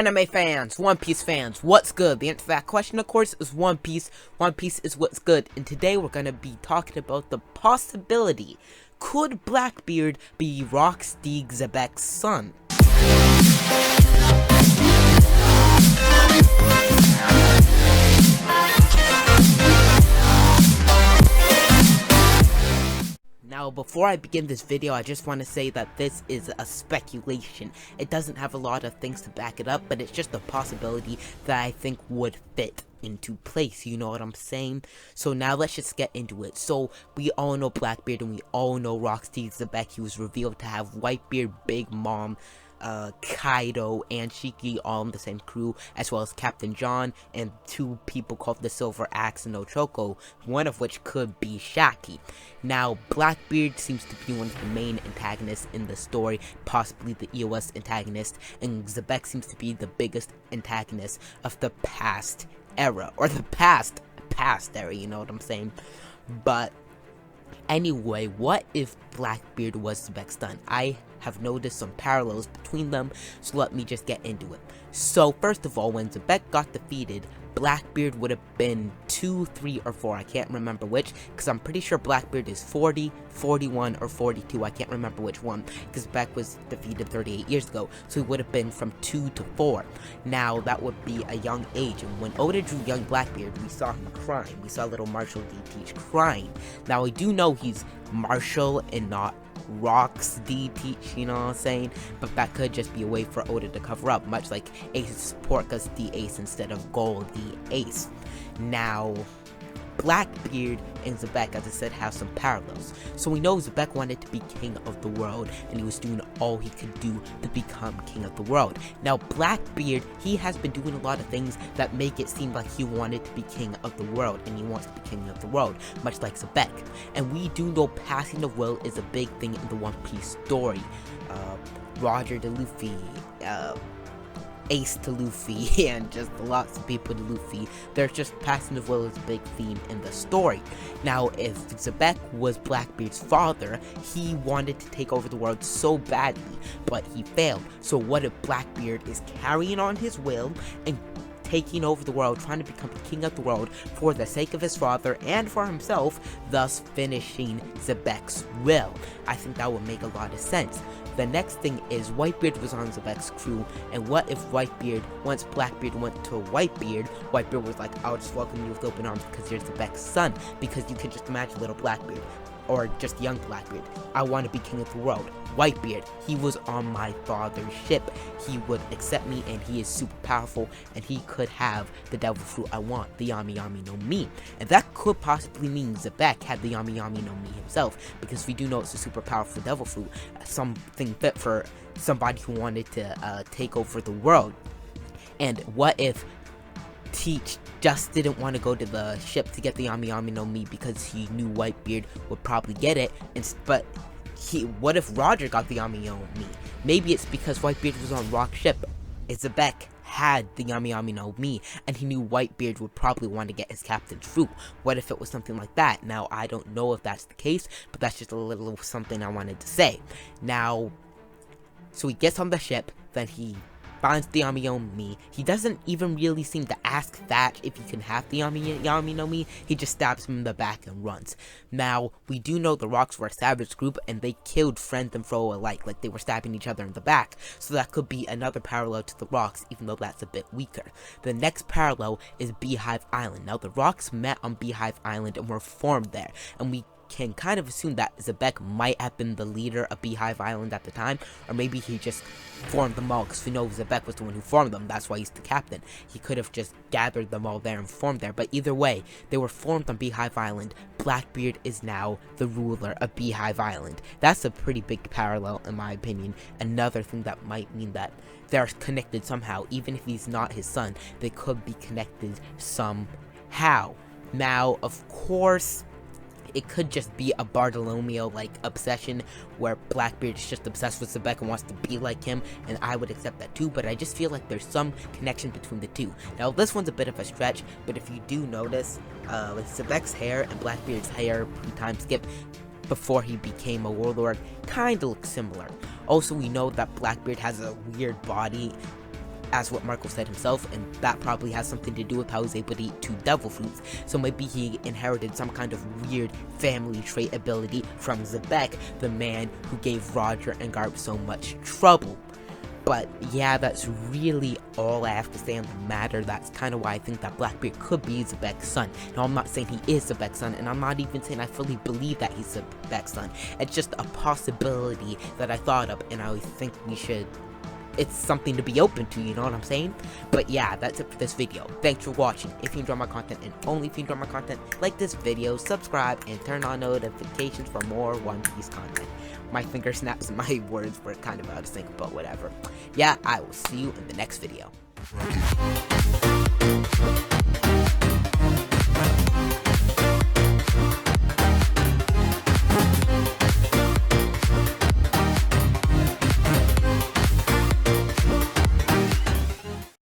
Anime fans, One Piece fans, what's good? The answer to that question, of course, is One Piece. One Piece is what's good. And today we're going to be talking about the possibility. Could Blackbeard be Rocksteady XEBEC's son? Now, before I begin this video, I just want to say that this is a speculation. It doesn't have a lot of things to back it up, but it's just a possibility that I think would fit into place, you know what I'm saying? So now let's just get into it. So we all know Blackbeard and we all know Rocksteady XEBEC. He was revealed to have Whitebeard, Big Mom, Kaido, and Shiki all in the same crew, as well as Captain John and two people called the Silver Axe and Ochoko, one of which could be Shaki. Now, Blackbeard seems to be one of the main antagonists in the story, possibly the EOS antagonist, and XEBEC seems to be the biggest antagonist of the past era, or the past era, you know what I'm saying? But anyway, what if Blackbeard was XEBEC's son? I have noticed some parallels between them, so let me just get into it. So first of all, when XEBEC got defeated, Blackbeard would have been 2, 3, or 4, I can't remember which, because I'm pretty sure Blackbeard is 40, 41, or 42, I can't remember which one, because XEBEC was defeated 38 years ago, so he would have been from 2 to 4. Now, that would be a young age, and when Oda drew young Blackbeard, we saw him crying, we saw little Marshall D. Teach crying. Now, I do know he's Marshall and not Rocksteady Teach, you know what I'm saying? But that could just be a way for Oda to cover up, much like Ace's Porcus the Ace instead of Gold the Ace. Now, Blackbeard and XEBEC, as I said, have some parallels. So we know XEBEC wanted to be king of the world, and he was doing all he could do to become king of the world. Now, Blackbeard, he has been doing a lot of things that make it seem like he wanted to be king of the world, and he wants to be king of the world, much like XEBEC. And we do know passing the will is a big thing in the One Piece story. Roger to Luffy, Ace to Luffy, and just lots of people to Luffy. There's just passing the will is a big theme in the story. Now, if XEBEC was Blackbeard's father, he wanted to take over the world so badly, but he failed. So what if Blackbeard is carrying on his will and taking over the world, trying to become the king of the world for the sake of his father and for himself, thus finishing XEBEC's will? I think that would make a lot of sense. The next thing is Whitebeard was on XEBEC's crew, and what if Whitebeard, once Blackbeard went to Whitebeard, Whitebeard was like, I'll just welcome you with open arms because you're XEBEC's son, because you can just imagine little Blackbeard, or just young Blackbeard. I want to be king of the world. Whitebeard, he was on my father's ship. He would accept me, and he is super powerful, and he could have the devil fruit I want, the Yami Yami no Mi. And that could possibly mean XEBEC had the Yami Yami no Mi himself, because we do know it's a super powerful devil fruit, something fit for somebody who wanted to take over the world. And what if Teach just didn't want to go to the ship to get the Yami Yami no Mi because he knew Whitebeard would probably get it, but what if Roger got the Yami Yami no Mi? Maybe it's because Whitebeard was on Rock's ship. XEBEC had the Yami Yami no Mi, and he knew Whitebeard would probably want to get his captain's fruit. What if it was something like that? Now, I don't know if that's the case, but that's just a little something I wanted to say. Now, so he gets on the ship, then he finds the Yami Yami no Mi. He doesn't even really seem to ask Thatch if he can have the Yami Yami no Mi. He just stabs him in the back and runs. Now, we do know the Rocks were a savage group, and they killed friend and foe alike, like they were stabbing each other in the back. So that could be another parallel to the Rocks, even though that's a bit weaker. The next parallel is Beehive Island. Now, the Rocks met on Beehive Island and were formed there, and we can kind of assume that XEBEC might have been the leader of Beehive Island at the time, or maybe he just formed them all, because we know XEBEC was the one who formed them, that's why he's the captain. He could have just gathered them all there and formed there, but either way, they were formed on Beehive Island. Blackbeard is now the ruler of Beehive Island. That's a pretty big parallel in my opinion. Another thing that might mean that they're connected somehow, even if he's not his son, they could be connected somehow. Now, of course, it could just be a Bartolomeo-like obsession where Blackbeard is just obsessed with XEBEC and wants to be like him, and I would accept that too, but I just feel like there's some connection between the two. Now, this one's a bit of a stretch, but if you do notice, with XEBEC's hair and Blackbeard's hair pre-time skip, before he became a warlord kinda looks similar. Also, we know that Blackbeard has a weird body as what Marco said himself, and that probably has something to do with how he's able to eat 2 devil fruits. So maybe he inherited some kind of weird family trait ability from XEBEC, the man who gave Roger and Garp so much trouble. But yeah, that's really all I have to say on the matter. That's kind of why I think that Blackbeard could be XEBEC's son. Now, I'm not saying he is XEBEC's son, and I'm not even saying I fully believe that he's XEBEC's son. It's just a possibility that I thought of, and I think we should... it's something to be open to, you know what I'm saying? But yeah, that's it for this video. Thanks for watching. If you enjoy my content, and only if you enjoy my content, like this video, subscribe, and turn on notifications for more One Piece content. My finger snaps and my words were kind of out of sync, but whatever. Yeah, I will see you in the next video.